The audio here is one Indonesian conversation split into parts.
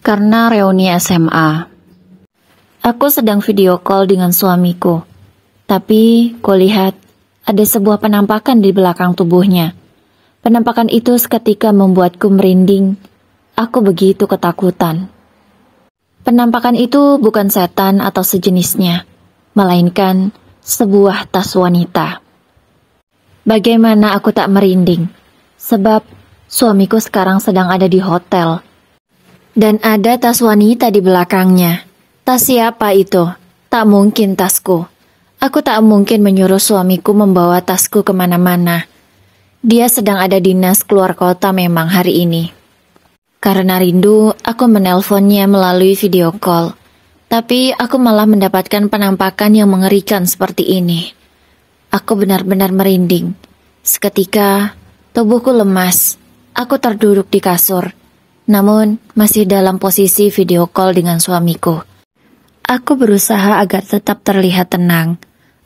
Karena reuni SMA. Aku sedang video call dengan suamiku, tapi kulihat ada sebuah penampakan di belakang tubuhnya. Penampakan itu seketika membuatku merinding. Aku begitu ketakutan. Penampakan itu bukan setan atau sejenisnya, melainkan sebuah tas wanita. Bagaimana aku tak merinding? Sebab suamiku sekarang sedang ada di hotel. Dan ada tas wanita di belakangnya. Tas siapa itu? Tak mungkin tasku. Aku tak mungkin menyuruh suamiku membawa tasku kemana-mana. Dia sedang ada dinas keluar kota memang hari ini. Karena rindu, aku menelponnya melalui video call. Tapi aku malah mendapatkan penampakan yang mengerikan seperti ini. Aku benar-benar merinding. Seketika, tubuhku lemas. Aku terduduk di kasur. Namun, masih dalam posisi video call dengan suamiku. Aku berusaha agar tetap terlihat tenang.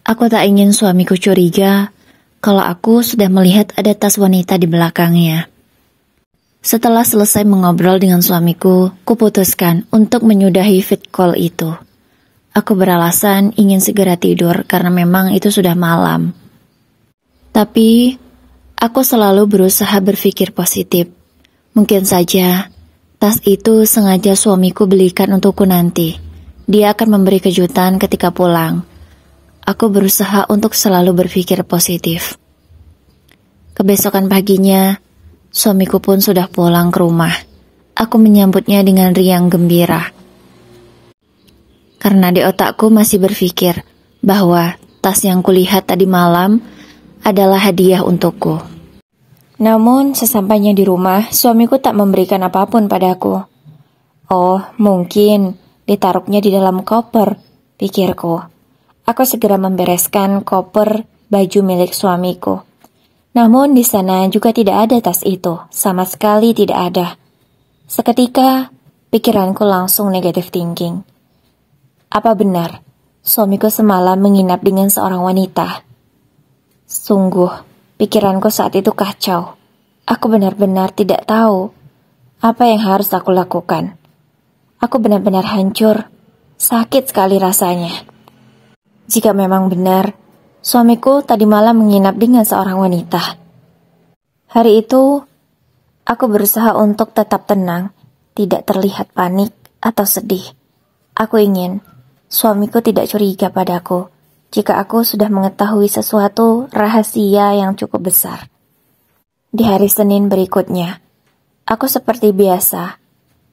Aku tak ingin suamiku curiga kalau aku sudah melihat ada tas wanita di belakangnya. Setelah selesai mengobrol dengan suamiku, kuputuskan untuk menyudahi vid call itu. Aku beralasan ingin segera tidur karena memang itu sudah malam. Tapi, aku selalu berusaha berpikir positif. Mungkin saja, tas itu sengaja suamiku belikan untukku nanti. Dia akan memberi kejutan ketika pulang. Aku berusaha untuk selalu berpikir positif. Kebesokan paginya, suamiku pun sudah pulang ke rumah. Aku menyambutnya dengan riang gembira. Karena di otakku masih berpikir bahwa tas yang kulihat tadi malam adalah hadiah untukku. Namun, sesampainya di rumah, suamiku tak memberikan apapun padaku. Oh, mungkin ditaruhnya di dalam koper, pikirku. Aku segera membereskan koper baju milik suamiku. Namun di sana juga tidak ada tas itu, sama sekali tidak ada. Seketika, pikiranku langsung negative thinking. Apa benar, suamiku semalam menginap dengan seorang wanita? Sungguh, pikiranku saat itu kacau. Aku benar-benar tidak tahu apa yang harus aku lakukan. Aku benar-benar hancur, sakit sekali rasanya. Jika memang benar, suamiku tadi malam menginap dengan seorang wanita. Hari itu, aku berusaha untuk tetap tenang, tidak terlihat panik atau sedih. Aku ingin suamiku tidak curiga padaku jika aku sudah mengetahui sesuatu rahasia yang cukup besar. Di hari Senin berikutnya, aku seperti biasa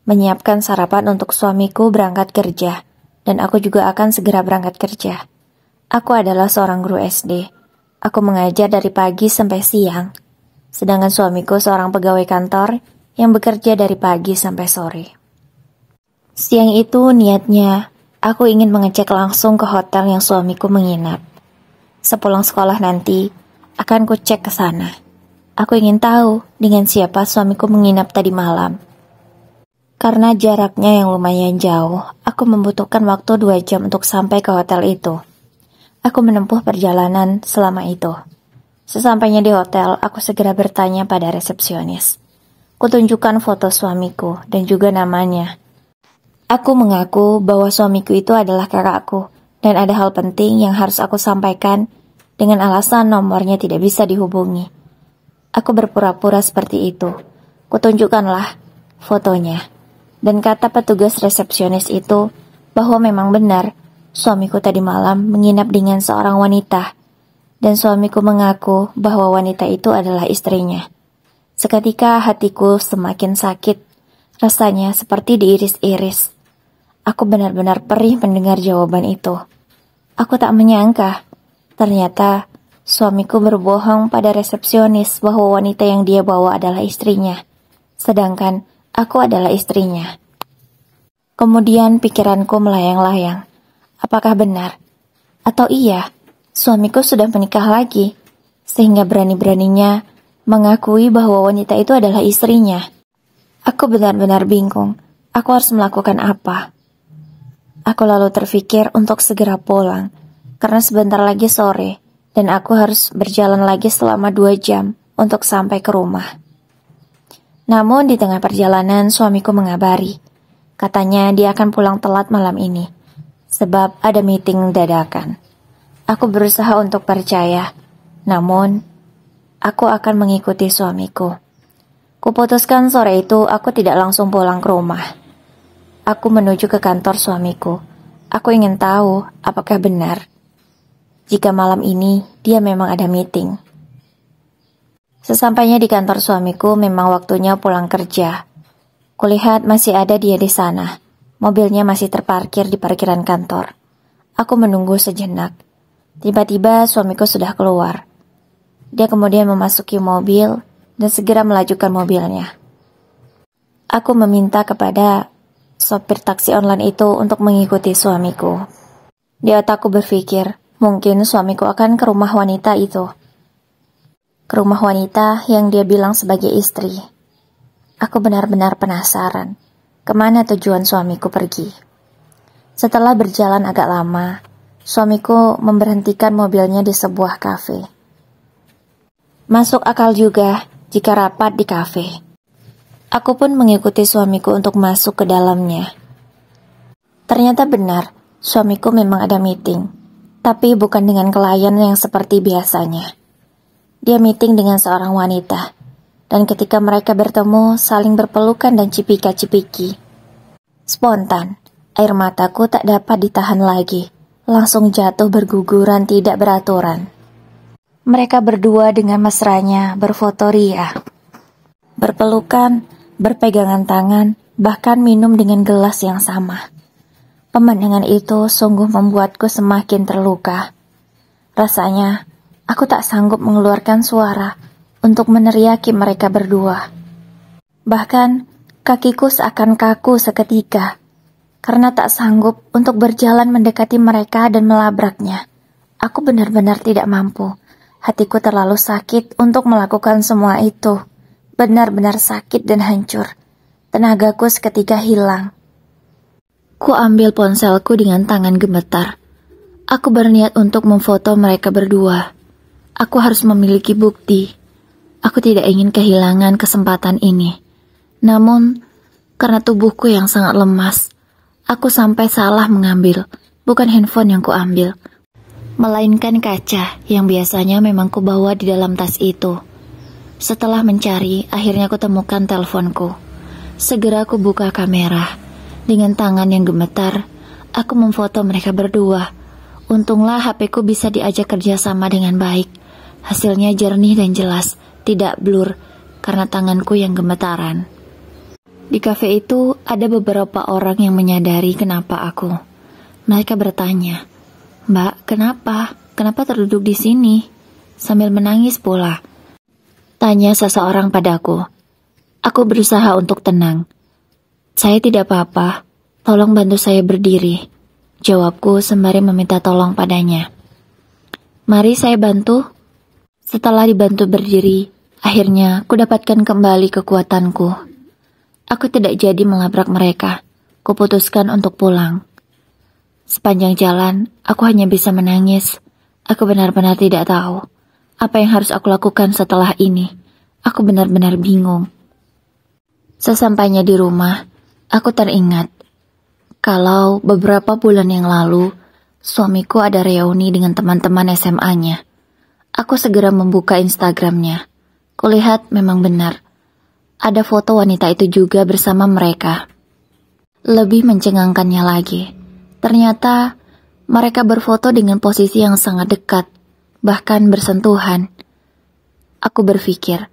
menyiapkan sarapan untuk suamiku berangkat kerja, dan aku juga akan segera berangkat kerja. Aku adalah seorang guru SD. Aku mengajar dari pagi sampai siang, sedangkan suamiku seorang pegawai kantor yang bekerja dari pagi sampai sore. Siang itu niatnya, aku ingin mengecek langsung ke hotel yang suamiku menginap. Sepulang sekolah nanti, akan kucek ke sana. Aku ingin tahu dengan siapa suamiku menginap tadi malam. Karena jaraknya yang lumayan jauh, aku membutuhkan waktu 2 jam untuk sampai ke hotel itu. Aku menempuh perjalanan selama itu. Sesampainya di hotel, aku segera bertanya pada resepsionis. Kutunjukkan foto suamiku dan juga namanya. Aku mengaku bahwa suamiku itu adalah kakakku, dan ada hal penting yang harus aku sampaikan dengan alasan nomornya tidak bisa dihubungi. Aku berpura-pura seperti itu. Kutunjukkanlah fotonya. Dan kata petugas resepsionis itu bahwa memang benar suamiku tadi malam menginap dengan seorang wanita. Dan suamiku mengaku bahwa wanita itu adalah istrinya. Seketika hatiku semakin sakit. Rasanya seperti diiris-iris. Aku benar-benar perih mendengar jawaban itu. Aku tak menyangka. Ternyata suamiku berbohong pada resepsionis bahwa wanita yang dia bawa adalah istrinya. Sedangkan aku adalah istrinya. Kemudian pikiranku melayang-layang. Apakah benar? Atau iya, suamiku sudah menikah lagi, sehingga berani-beraninya mengakui bahwa wanita itu adalah istrinya. Aku benar-benar bingung. Aku harus melakukan apa? Aku lalu terfikir untuk segera pulang, karena sebentar lagi sore, dan aku harus berjalan lagi selama 2 jam untuk sampai ke rumah. Namun di tengah perjalanan suamiku mengabari, Katanya dia akan pulang telat malam ini, sebab ada meeting dadakan. Aku berusaha untuk percaya, namun aku akan mengikuti suamiku. Kuputuskan sore itu aku tidak langsung pulang ke rumah. Aku menuju ke kantor suamiku. Aku ingin tahu apakah benar jika malam ini dia memang ada meeting. Sesampainya di kantor suamiku memang waktunya pulang kerja. Kulihat masih ada dia di sana. Mobilnya masih terparkir di parkiran kantor. Aku menunggu sejenak. Tiba-tiba suamiku sudah keluar. Dia kemudian memasuki mobil dan segera melajukan mobilnya. Aku meminta kepada sopir taksi online itu untuk mengikuti suamiku. Di otakku berpikir, mungkin suamiku akan ke rumah wanita itu. Ke rumah wanita yang dia bilang sebagai istri. Aku benar-benar penasaran, kemana tujuan suamiku pergi. Setelah berjalan agak lama, suamiku memberhentikan mobilnya di sebuah kafe. Masuk akal juga jika rapat di kafe. Aku pun mengikuti suamiku untuk masuk ke dalamnya. Ternyata benar, suamiku memang ada meeting, tapi bukan dengan klien yang seperti biasanya. Dia meeting dengan seorang wanita. Dan ketika mereka bertemu, saling berpelukan dan cipika-cipiki. Spontan, air mataku tak dapat ditahan lagi. Langsung jatuh berguguran tidak beraturan. Mereka berdua dengan mesranya berfoto ria. Berpelukan, berpegangan tangan, bahkan minum dengan gelas yang sama. Pemandangan itu sungguh membuatku semakin terluka. Rasanya, aku tak sanggup mengeluarkan suara untuk meneriaki mereka berdua. Bahkan, kakiku seakan kaku seketika, karena tak sanggup untuk berjalan mendekati mereka dan melabraknya. Aku benar-benar tidak mampu. Hatiku terlalu sakit untuk melakukan semua itu. Benar-benar sakit dan hancur. Tenagaku seketika hilang. Ku ambil ponselku dengan tangan gemetar. Aku berniat untuk memfoto mereka berdua. Aku harus memiliki bukti. Aku tidak ingin kehilangan kesempatan ini. Namun, karena tubuhku yang sangat lemas, aku sampai salah mengambil, bukan handphone yang kuambil, melainkan kaca yang biasanya memang kubawa di dalam tas itu. Setelah mencari, akhirnya kutemukan teleponku. Segera aku buka kamera. Dengan tangan yang gemetar, aku memfoto mereka berdua. Untunglah HP-ku bisa diajak kerjasama dengan baik. Hasilnya jernih dan jelas. Tidak blur, karena tanganku yang gemetaran. Di kafe itu ada beberapa orang yang menyadari kenapa aku. Mereka bertanya, "Mbak, kenapa? Kenapa terduduk di sini?" Sambil menangis pula. Tanya seseorang padaku. Aku berusaha untuk tenang. "Saya tidak apa-apa, tolong bantu saya berdiri," jawabku sembari meminta tolong padanya. "Mari saya bantu." Setelah dibantu berdiri, akhirnya kudapatkan kembali kekuatanku. Aku tidak jadi melabrak mereka. Kuputuskan untuk pulang. Sepanjang jalan, aku hanya bisa menangis. Aku benar-benar tidak tahu apa yang harus aku lakukan setelah ini. Aku benar-benar bingung. Sesampainya di rumah, aku teringat kalau beberapa bulan yang lalu, suamiku ada reuni dengan teman-teman SMA-nya. Aku segera membuka Instagramnya. Kulihat memang benar. Ada foto wanita itu juga bersama mereka. Lebih mencengangkannya lagi. Ternyata mereka berfoto dengan posisi yang sangat dekat. Bahkan bersentuhan. Aku berpikir,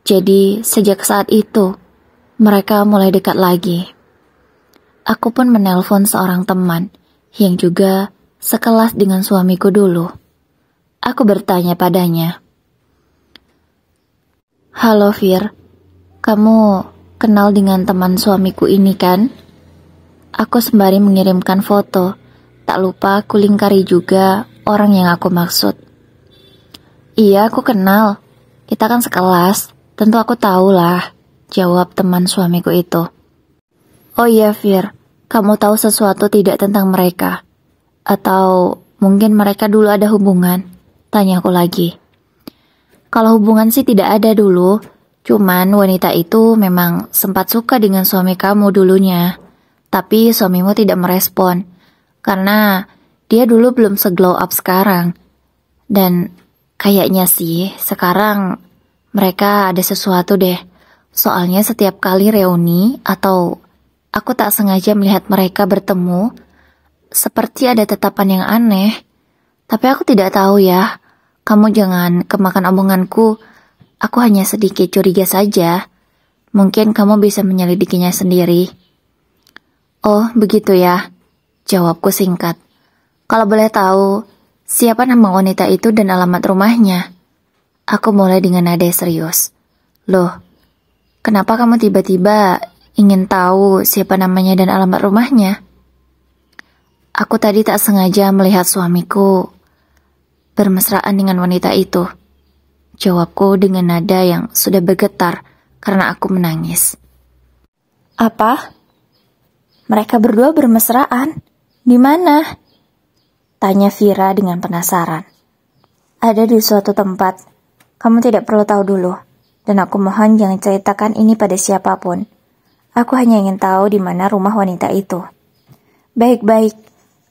jadi sejak saat itu, mereka mulai dekat lagi. Aku pun menelpon seorang teman yang juga sekelas dengan suamiku dulu. Aku bertanya padanya, "Halo Fir, kamu kenal dengan teman suamiku ini kan?" Aku sembari mengirimkan foto. Tak lupa aku lingkari juga orang yang aku maksud. "Iya, aku kenal. Kita kan sekelas. Tentu aku tahu lah," jawab teman suamiku itu. "Oh iya Fir, kamu tahu sesuatu tidak tentang mereka? Atau mungkin mereka dulu ada hubungan?" Tanya aku lagi. "Kalau hubungan sih tidak ada dulu. Cuman wanita itu memang sempat suka dengan suami kamu dulunya. Tapi suamimu tidak merespon, karena dia dulu belum se-glow up sekarang. Dan kayaknya sih sekarang mereka ada sesuatu deh. Soalnya setiap kali reuni atau aku tak sengaja melihat mereka bertemu, seperti ada tatapan yang aneh. Tapi aku tidak tahu ya. Kamu jangan kemakan omonganku. Aku hanya sedikit curiga saja. Mungkin kamu bisa menyelidikinya sendiri. Oh, begitu ya. Jawabku singkat. Kalau boleh tahu, siapa nama wanita itu dan alamat rumahnya? Aku mulai dengan nada serius. Loh, kenapa kamu tiba-tiba ingin tahu siapa namanya dan alamat rumahnya? Aku tadi tak sengaja melihat suamiku bermesraan dengan wanita itu. Jawabku dengan nada yang sudah bergetar karena aku menangis. Apa? Mereka berdua bermesraan? Di mana? Tanya Vira dengan penasaran. Ada di suatu tempat. Kamu tidak perlu tahu dulu. Dan aku mohon jangan ceritakan ini pada siapapun. Aku hanya ingin tahu di mana rumah wanita itu. Baik-baik.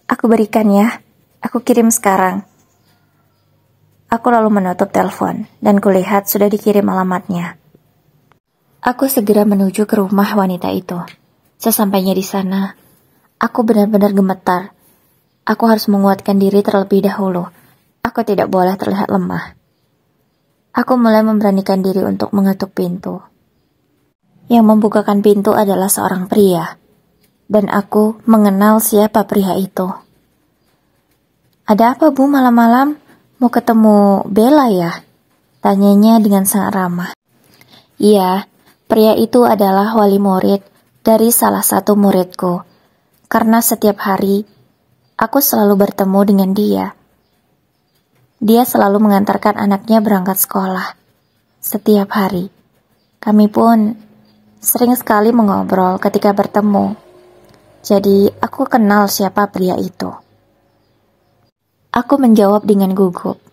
Aku berikan ya. Aku kirim sekarang. Aku lalu menutup telepon dan kulihat sudah dikirim alamatnya. Aku segera menuju ke rumah wanita itu. Sesampainya di sana, aku benar-benar gemetar. Aku harus menguatkan diri terlebih dahulu. Aku tidak boleh terlihat lemah. Aku mulai memberanikan diri untuk mengetuk pintu. Yang membukakan pintu adalah seorang pria. Dan aku mengenal siapa pria itu. Ada apa, Bu, malam-malam? Mau ketemu Bella ya? Tanyanya dengan sangat ramah. Iya, pria itu adalah wali murid dari salah satu muridku. Karena setiap hari, aku selalu bertemu dengan dia. Dia selalu mengantarkan anaknya berangkat sekolah. Setiap hari. Kami pun sering sekali mengobrol ketika bertemu. Jadi, aku kenal siapa pria itu. Aku menjawab dengan gugup.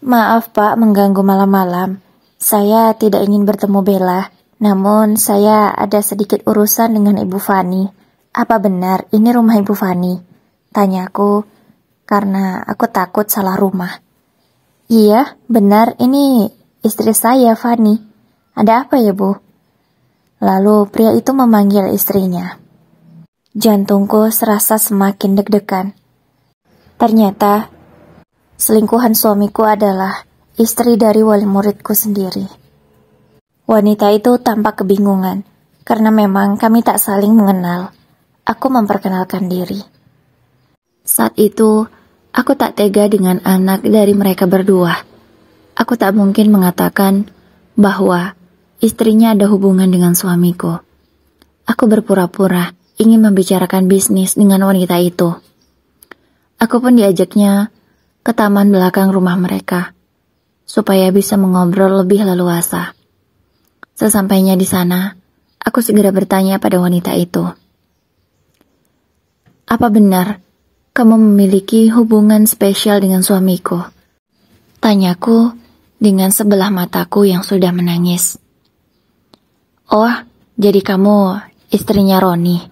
Maaf Pak, mengganggu malam-malam. Saya tidak ingin bertemu Bella, namun saya ada sedikit urusan dengan Ibu Fani. Apa benar ini rumah Ibu Fani? Tanyaku, karena aku takut salah rumah. Iya, benar ini istri saya, Fani. Ada apa ya, Bu? Lalu pria itu memanggil istrinya. Jantungku serasa semakin deg-degan. Ternyata selingkuhan suamiku adalah istri dari wali muridku sendiri. Wanita itu tampak kebingungan, karena memang kami tak saling mengenal. Aku memperkenalkan diri. Saat itu, aku tak tega dengan anak dari mereka berdua. Aku tak mungkin mengatakan bahwa istrinya ada hubungan dengan suamiku. Aku berpura-pura ingin membicarakan bisnis dengan wanita itu. Aku pun diajaknya ke taman belakang rumah mereka, supaya bisa mengobrol lebih leluasa. Sesampainya di sana, aku segera bertanya pada wanita itu. Apa benar kamu memiliki hubungan spesial dengan suamiku? Tanyaku dengan sebelah mataku yang sudah menangis. Oh, jadi kamu istrinya Roni?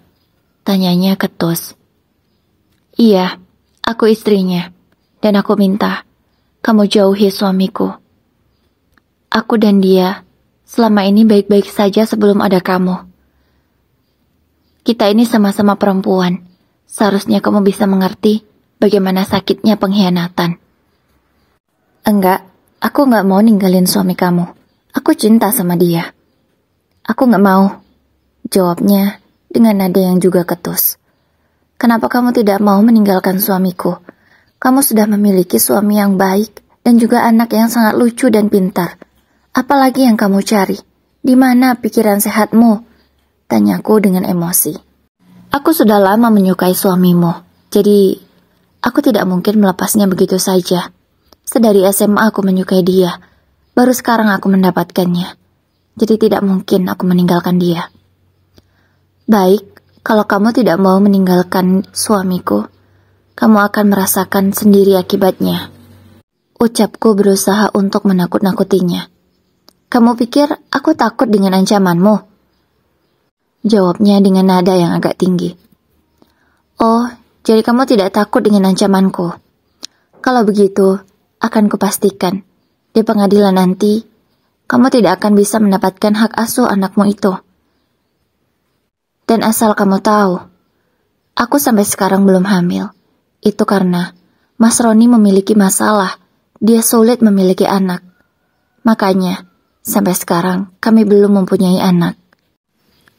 Tanyanya ketus. Iya, aku istrinya. Dan aku minta kamu jauhi suamiku. Aku dan dia selama ini baik-baik saja sebelum ada kamu. Kita ini sama-sama perempuan. Seharusnya kamu bisa mengerti bagaimana sakitnya pengkhianatan. Enggak, aku nggak mau ninggalin suami kamu. Aku cinta sama dia. Aku nggak mau. Jawabnya dengan nada yang juga ketus. Kenapa kamu tidak mau meninggalkan suamiku? Kamu sudah memiliki suami yang baik dan juga anak yang sangat lucu dan pintar. Apalagi yang kamu cari? Di mana pikiran sehatmu? Tanyaku dengan emosi. Aku sudah lama menyukai suamimu, jadi aku tidak mungkin melepasnya begitu saja. Sedari SMA aku menyukai dia, baru sekarang aku mendapatkannya. Jadi tidak mungkin aku meninggalkan dia. Baik, kalau kamu tidak mau meninggalkan suamiku, kamu akan merasakan sendiri akibatnya. Ucapku berusaha untuk menakut-nakutinya. Kamu pikir aku takut dengan ancamanmu? Jawabnya dengan nada yang agak tinggi. Oh, jadi kamu tidak takut dengan ancamanku? Kalau begitu, akan kupastikan, di pengadilan nanti, kamu tidak akan bisa mendapatkan hak asuh anakmu itu. Dan asal kamu tahu, aku sampai sekarang belum hamil. Itu karena Mas Roni memiliki masalah, dia sulit memiliki anak. Makanya, sampai sekarang kami belum mempunyai anak.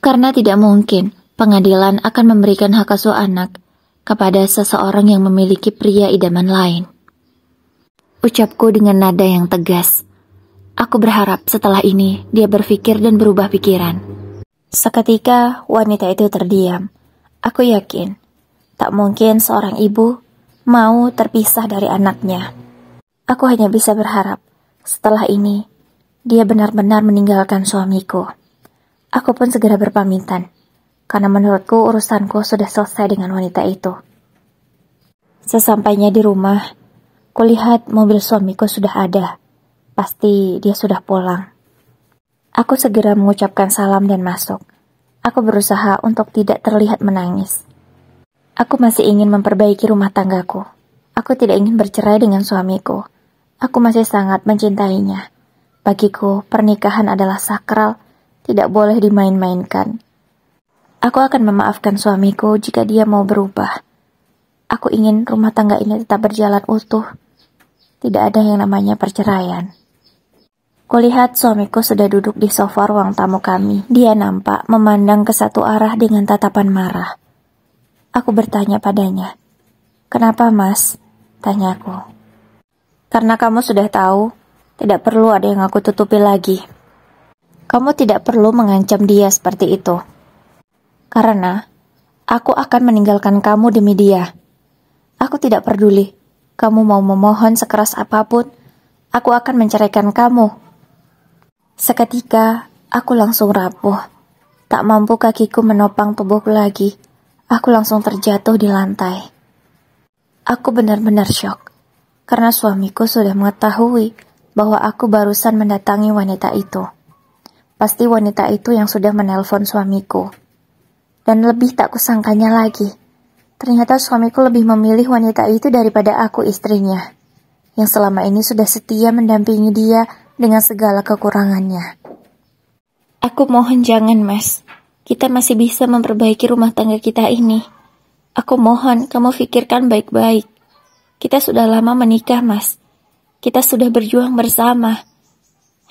Karena tidak mungkin pengadilan akan memberikan hak asuh anak kepada seseorang yang memiliki pria idaman lain. Ucapku dengan nada yang tegas. Aku berharap setelah ini dia berpikir dan berubah pikiran. Seketika wanita itu terdiam. Aku yakin, tak mungkin seorang ibu mau terpisah dari anaknya. Aku hanya bisa berharap setelah ini dia benar-benar meninggalkan suamiku. Aku pun segera berpamitan, karena menurutku urusanku sudah selesai dengan wanita itu. Sesampainya di rumah, kulihat mobil suamiku sudah ada. Pasti dia sudah pulang. Aku segera mengucapkan salam dan masuk. Aku berusaha untuk tidak terlihat menangis. Aku masih ingin memperbaiki rumah tanggaku. Aku tidak ingin bercerai dengan suamiku. Aku masih sangat mencintainya. Bagiku, pernikahan adalah sakral, tidak boleh dimain-mainkan. Aku akan memaafkan suamiku jika dia mau berubah. Aku ingin rumah tangga ini tetap berjalan utuh. Tidak ada yang namanya perceraian. Kulihat suamiku sudah duduk di sofa ruang tamu kami. Dia nampak memandang ke satu arah dengan tatapan marah. Aku bertanya padanya, "Kenapa, Mas?" tanyaku. "Karena kamu sudah tahu, tidak perlu ada yang aku tutupi lagi. Kamu tidak perlu mengancam dia seperti itu. Karena aku akan meninggalkan kamu demi dia. Aku tidak peduli. Kamu mau memohon sekeras apapun, aku akan menceraikan kamu." Seketika, aku langsung rapuh. Tak mampu kakiku menopang tubuhku lagi. Aku langsung terjatuh di lantai. Aku benar-benar syok, karena suamiku sudah mengetahui bahwa aku barusan mendatangi wanita itu. Pasti wanita itu yang sudah menelpon suamiku. Dan lebih tak kusangkanya lagi, ternyata suamiku lebih memilih wanita itu daripada aku istrinya, yang selama ini sudah setia mendampingi dia dengan segala kekurangannya. Aku mohon jangan, Mas. Kita masih bisa memperbaiki rumah tangga kita ini. Aku mohon kamu pikirkan baik-baik. Kita sudah lama menikah, Mas. Kita sudah berjuang bersama.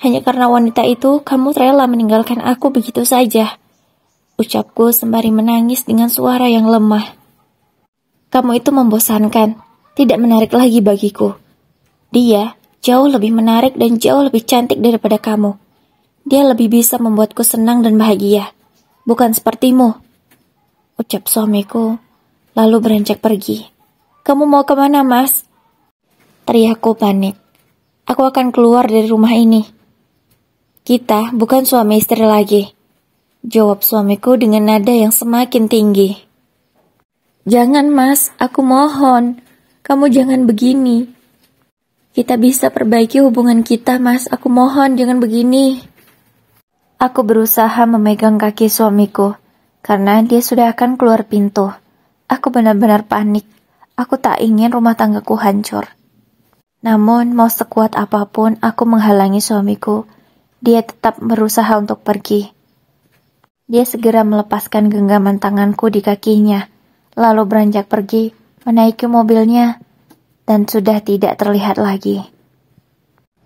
Hanya karena wanita itu, kamu rela meninggalkan aku begitu saja. Ucapku sembari menangis dengan suara yang lemah. Kamu itu membosankan, tidak menarik lagi bagiku. Dia jauh lebih menarik dan jauh lebih cantik daripada kamu. Dia lebih bisa membuatku senang dan bahagia. Bukan sepertimu. Ucap suamiku, lalu beranjak pergi. Kamu mau kemana, Mas? Teriakku panik. Aku akan keluar dari rumah ini. Kita bukan suami istri lagi. Jawab suamiku dengan nada yang semakin tinggi. Jangan, Mas, aku mohon. Kamu jangan begini. Kita bisa perbaiki hubungan kita, Mas. Aku mohon jangan begini. Aku berusaha memegang kaki suamiku, karena dia sudah akan keluar pintu. Aku benar-benar panik. Aku tak ingin rumah tanggaku hancur. Namun, mau sekuat apapun aku menghalangi suamiku, dia tetap berusaha untuk pergi. Dia segera melepaskan genggaman tanganku di kakinya, lalu beranjak pergi, menaiki mobilnya, dan sudah tidak terlihat lagi.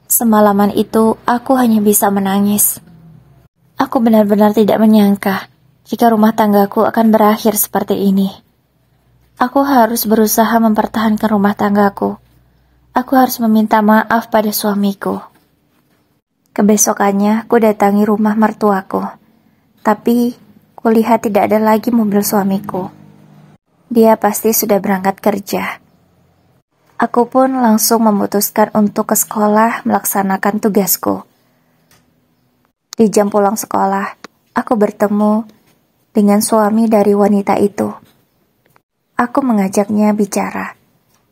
Semalaman itu, aku hanya bisa menangis. Aku benar-benar tidak menyangka jika rumah tanggaku akan berakhir seperti ini. Aku harus berusaha mempertahankan rumah tanggaku. Aku harus meminta maaf pada suamiku. Kebesokannya, aku datangi rumah mertuaku. Tapi, kulihat tidak ada lagi mobil suamiku. Dia pasti sudah berangkat kerja. Aku pun langsung memutuskan untuk ke sekolah melaksanakan tugasku. Di jam pulang sekolah, aku bertemu dengan suami dari wanita itu. Aku mengajaknya bicara.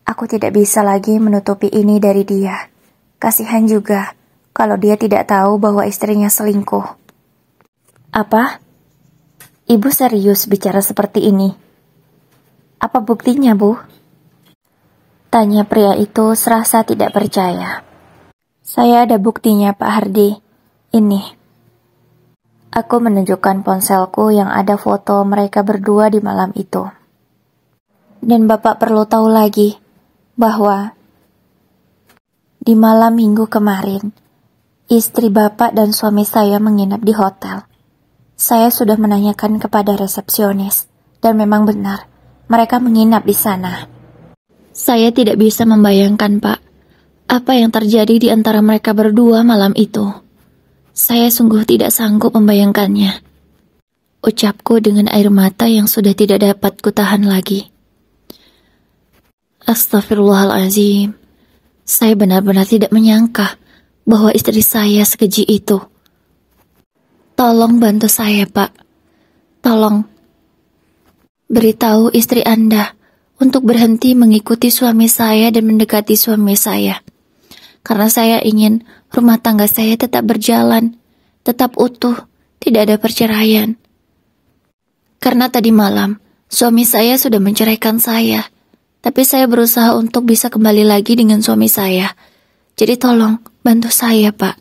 Aku tidak bisa lagi menutupi ini dari dia. Kasihan juga kalau dia tidak tahu bahwa istrinya selingkuh. Apa? Ibu serius bicara seperti ini? Apa buktinya, Bu? Tanya pria itu serasa tidak percaya. Saya ada buktinya, Pak Hardi. Ini. Aku menunjukkan ponselku yang ada foto mereka berdua di malam itu. Dan Bapak perlu tahu lagi bahwa di malam minggu kemarin, istri Bapak dan suami saya menginap di hotel. Saya sudah menanyakan kepada resepsionis, dan memang benar, mereka menginap di sana. Saya tidak bisa membayangkan, Pak, apa yang terjadi di antara mereka berdua malam itu. Saya sungguh tidak sanggup membayangkannya. Ucapku dengan air mata yang sudah tidak dapat kutahan lagi. Astagfirullahaladzim. Saya benar-benar tidak menyangka bahwa istri saya sekeji itu. Tolong bantu saya, Pak. Tolong beritahu istri Anda untuk berhenti mengikuti suami saya dan mendekati suami saya. Karena saya ingin rumah tangga saya tetap berjalan, tetap utuh, tidak ada perceraian. Karena tadi malam, suami saya sudah menceraikan saya. Tapi saya berusaha untuk bisa kembali lagi dengan suami saya. Jadi tolong, bantu saya, Pak.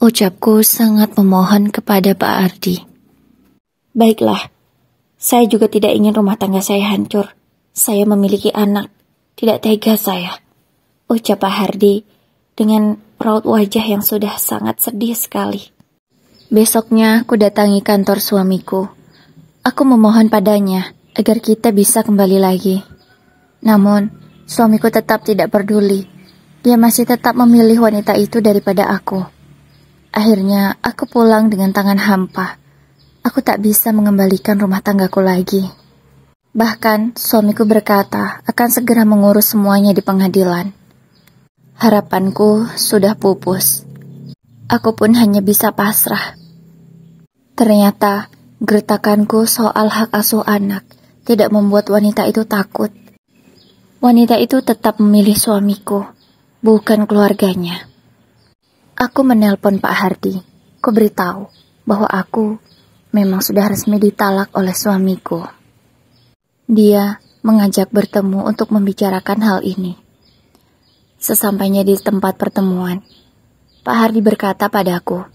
Ucapku sangat memohon kepada Pak Ardi. Baiklah, saya juga tidak ingin rumah tangga saya hancur. Saya memiliki anak, tidak tega saya. Ucap Pak Hardi dengan raut wajah yang sudah sangat sedih sekali. Besoknya aku datangi kantor suamiku. Aku memohon padanya agar kita bisa kembali lagi. Namun, suamiku tetap tidak peduli. Dia masih tetap memilih wanita itu daripada aku. Akhirnya, aku pulang dengan tangan hampa. Aku tak bisa mengembalikan rumah tanggaku lagi. Bahkan, suamiku berkata akan segera mengurus semuanya di pengadilan. Harapanku sudah pupus. Aku pun hanya bisa pasrah. Ternyata, gertakanku soal hak asuh anak tidak membuat wanita itu takut. Wanita itu tetap memilih suamiku, bukan keluarganya. Aku menelpon Pak Hardi. Ku beritahu bahwa aku memang sudah resmi ditalak oleh suamiku. Dia mengajak bertemu untuk membicarakan hal ini. Sesampainya di tempat pertemuan, Pak Hardi berkata padaku,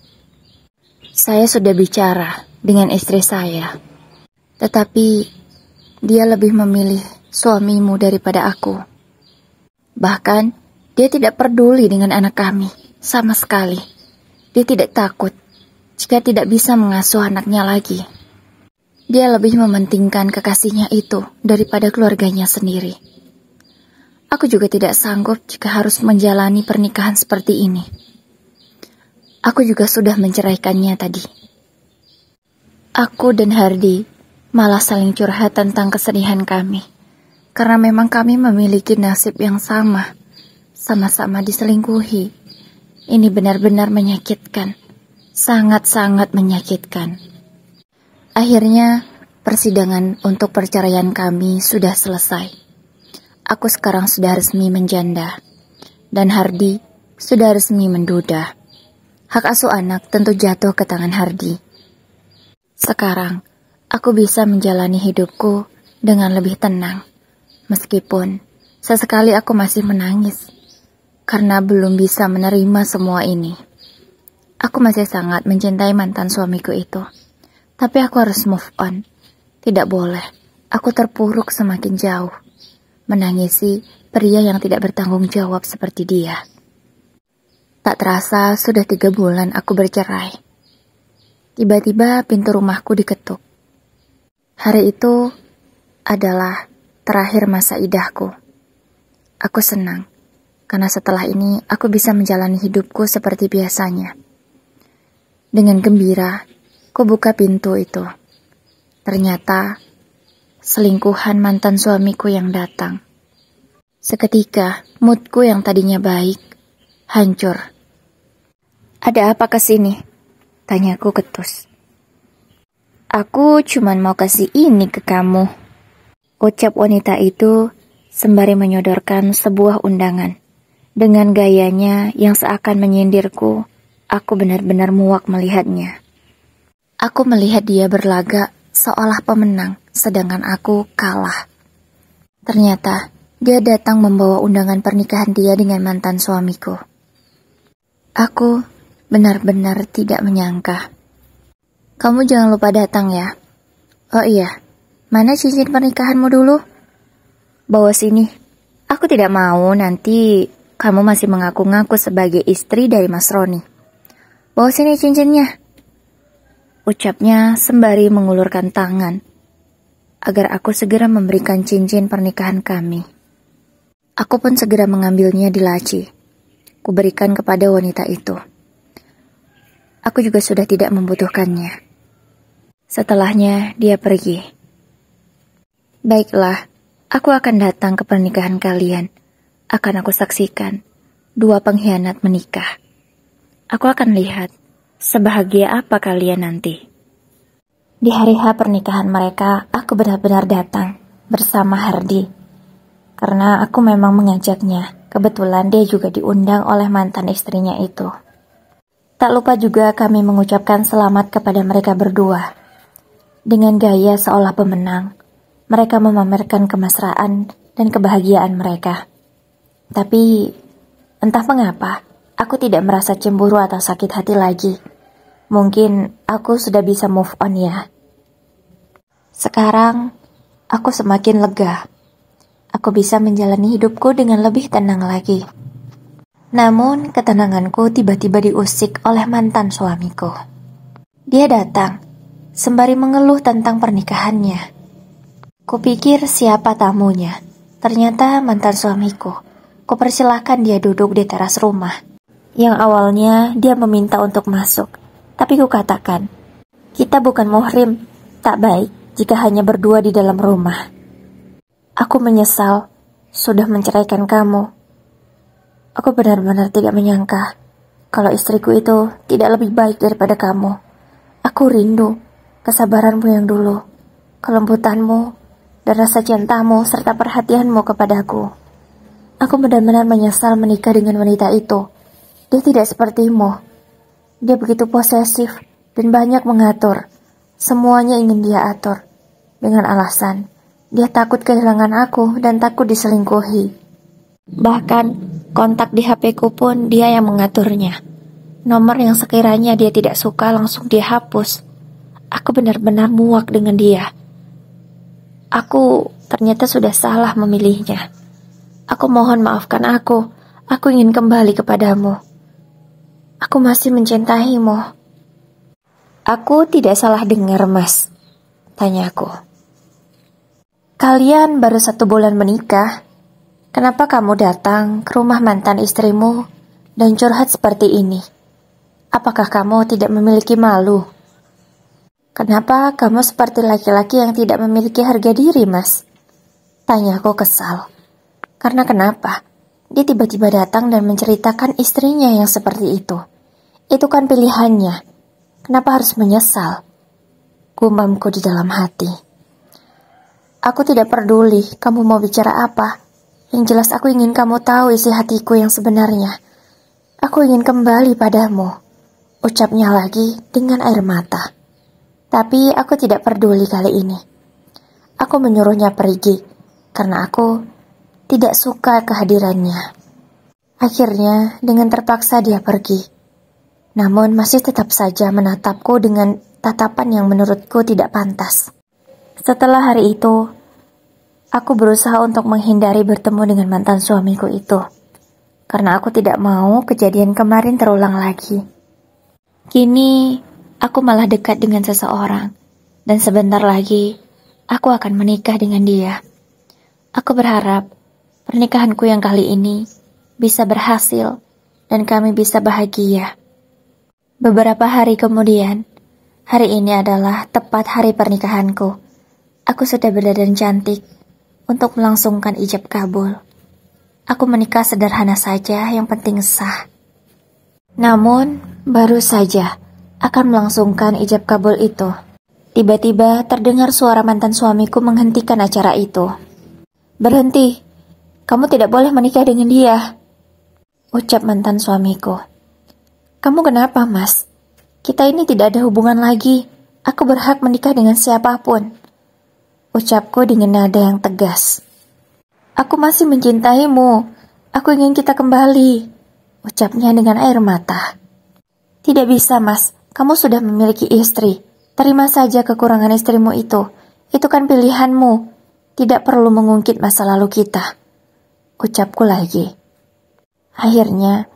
"Saya sudah bicara dengan istri saya, tetapi dia lebih memilih suamimu daripada aku. Bahkan, dia tidak peduli dengan anak kami, sama sekali. Dia tidak takut jika tidak bisa mengasuh anaknya lagi. Dia lebih mementingkan kekasihnya itu daripada keluarganya sendiri. Aku juga tidak sanggup jika harus menjalani pernikahan seperti ini. Aku juga sudah menceraikannya tadi." Aku dan Hardi malah saling curhat tentang kesedihan kami. Karena memang kami memiliki nasib yang sama. Sama-sama diselingkuhi. Ini benar-benar menyakitkan. Sangat-sangat menyakitkan. Akhirnya, persidangan untuk perceraian kami sudah selesai. Aku sekarang sudah resmi menjanda. Dan Hardi sudah resmi menduda. Hak asuh anak tentu jatuh ke tangan Hardi. Sekarang, aku bisa menjalani hidupku dengan lebih tenang. Meskipun, sesekali aku masih menangis. Karena belum bisa menerima semua ini. Aku masih sangat mencintai mantan suamiku itu. Tapi aku harus move on. Tidak boleh, aku terpuruk semakin jauh. Menangisi pria yang tidak bertanggung jawab seperti dia. Tak terasa sudah 3 bulan aku bercerai. Tiba-tiba pintu rumahku diketuk. Hari itu adalah terakhir masa idahku. Aku senang, karena setelah ini aku bisa menjalani hidupku seperti biasanya. Dengan gembira, ku buka pintu itu. Ternyata, selingkuhan mantan suamiku yang datang. Seketika, moodku yang tadinya baik, hancur. "Ada apa kesini?" tanyaku ketus. "Aku cuman mau kasih ini ke kamu," ucap wanita itu sembari menyodorkan sebuah undangan. Dengan gayanya yang seakan menyindirku, aku benar-benar muak melihatnya. Aku melihat dia berlagak seolah pemenang, sedangkan aku kalah. Ternyata dia datang membawa undangan pernikahan dia dengan mantan suamiku. Aku benar-benar tidak menyangka. Kamu jangan lupa datang ya. Oh iya, mana cincin pernikahanmu dulu? Bawa sini. Aku tidak mau nanti kamu masih mengaku-ngaku sebagai istri dari Mas Roni. Bawa sini cincinnya. Ucapnya sembari mengulurkan tangan agar aku segera memberikan cincin pernikahan kami. Aku pun segera mengambilnya di laci. Kuberikan kepada wanita itu. Aku juga sudah tidak membutuhkannya. Setelahnya dia pergi. Baiklah, aku akan datang ke pernikahan kalian. Akan aku saksikan dua pengkhianat menikah. Aku akan lihat sebahagia apa kalian nanti. Di hari H pernikahan mereka, aku benar-benar datang bersama Hardi. Karena aku memang mengajaknya. Kebetulan dia juga diundang oleh mantan istrinya itu. Tak lupa juga kami mengucapkan selamat kepada mereka berdua. Dengan gaya seolah pemenang, mereka memamerkan kemesraan dan kebahagiaan mereka. Tapi, entah mengapa, aku tidak merasa cemburu atau sakit hati lagi. Mungkin aku sudah bisa move on ya. Sekarang, aku semakin lega. Aku bisa menjalani hidupku dengan lebih tenang lagi. Namun, ketenanganku tiba-tiba diusik oleh mantan suamiku. Dia datang, sembari mengeluh tentang pernikahannya. Kupikir siapa tamunya. Ternyata mantan suamiku. Kupersilahkan dia duduk di teras rumah. Yang awalnya dia meminta untuk masuk. Tapi kukatakan, kita bukan muhrim, tak baik jika hanya berdua di dalam rumah. Aku menyesal sudah menceraikan kamu. Aku benar-benar tidak menyangka kalau istriku itu tidak lebih baik daripada kamu. Aku rindu kesabaranmu yang dulu, kelembutanmu, dan rasa cintamu serta perhatianmu kepadaku. Aku benar-benar menyesal menikah dengan wanita itu. Dia tidak sepertimu. Dia begitu posesif dan banyak mengatur. Semuanya ingin dia atur. Dengan alasan dia takut kehilangan aku dan takut diselingkuhi. Bahkan kontak di HP-ku pun dia yang mengaturnya. Nomor yang sekiranya dia tidak suka langsung dia hapus. Aku benar-benar muak dengan dia. Aku ternyata sudah salah memilihnya. Aku mohon maafkan aku. Aku ingin kembali kepadamu. Aku masih mencintaimu. Aku tidak salah dengar, Mas, tanyaku. Kalian baru 1 bulan menikah. Kenapa kamu datang ke rumah mantan istrimu dan curhat seperti ini? Apakah kamu tidak memiliki malu? Kenapa kamu seperti laki-laki yang tidak memiliki harga diri, Mas? Tanyaku kesal. Karena kenapa? Dia tiba-tiba datang dan menceritakan istrinya yang seperti itu. Itu kan pilihannya. Kenapa harus menyesal? Gumamku di dalam hati. Aku tidak peduli kamu mau bicara apa. Yang jelas aku ingin kamu tahu isi hatiku yang sebenarnya. Aku ingin kembali padamu. Ucapnya lagi dengan air mata. Tapi aku tidak peduli kali ini. Aku menyuruhnya pergi karena aku tidak suka kehadirannya. Akhirnya dengan terpaksa dia pergi. Namun masih tetap saja menatapku dengan tatapan yang menurutku tidak pantas. Setelah hari itu, aku berusaha untuk menghindari bertemu dengan mantan suamiku itu. Karena aku tidak mau kejadian kemarin terulang lagi. Kini, aku malah dekat dengan seseorang. Dan sebentar lagi, aku akan menikah dengan dia. Aku berharap pernikahanku yang kali ini bisa berhasil dan kami bisa bahagia. Beberapa hari kemudian, hari ini adalah tepat hari pernikahanku. Aku sudah berdandan cantik untuk melangsungkan ijab kabul. Aku menikah sederhana saja, yang penting sah. Namun, baru saja akan melangsungkan ijab kabul itu. Tiba-tiba terdengar suara mantan suamiku menghentikan acara itu. Berhenti, kamu tidak boleh menikah dengan dia, ucap mantan suamiku. Kamu kenapa, Mas? Kita ini tidak ada hubungan lagi. Aku berhak menikah dengan siapapun, ucapku dengan nada yang tegas. Aku masih mencintaimu. Aku ingin kita kembali, ucapnya dengan air mata. Tidak bisa, Mas. Kamu sudah memiliki istri. Terima saja kekurangan istrimu itu. Itu kan pilihanmu. Tidak perlu mengungkit masa lalu kita, ucapku lagi. Akhirnya,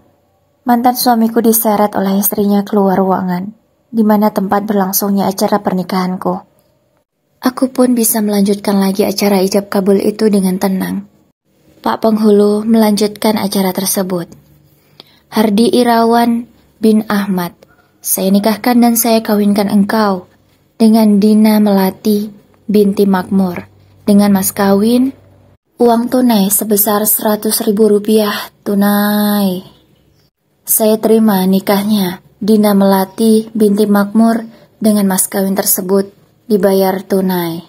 mantan suamiku diseret oleh istrinya keluar ruangan, di mana tempat berlangsungnya acara pernikahanku. Aku pun bisa melanjutkan lagi acara ijab kabul itu dengan tenang. Pak Penghulu melanjutkan acara tersebut. Hardi Irawan bin Ahmad, saya nikahkan dan saya kawinkan engkau dengan Dina Melati binti Makmur dengan mas kawin uang tunai sebesar 100.000 rupiah tunai. Saya terima nikahnya Dina Melati binti Makmur dengan mas kawin tersebut dibayar tunai.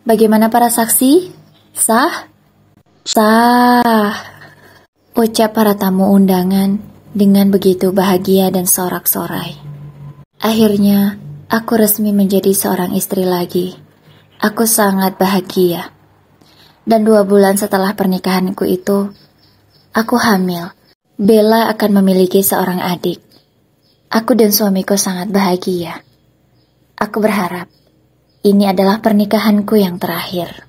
Bagaimana para saksi? Sah? Sah, ucap para tamu undangan dengan begitu bahagia dan sorak-sorai. Akhirnya, aku resmi menjadi seorang istri lagi. Aku sangat bahagia. Dan 2 bulan setelah pernikahanku itu, aku hamil. Bella akan memiliki seorang adik. Aku dan suamiku sangat bahagia. Aku berharap ini adalah pernikahanku yang terakhir.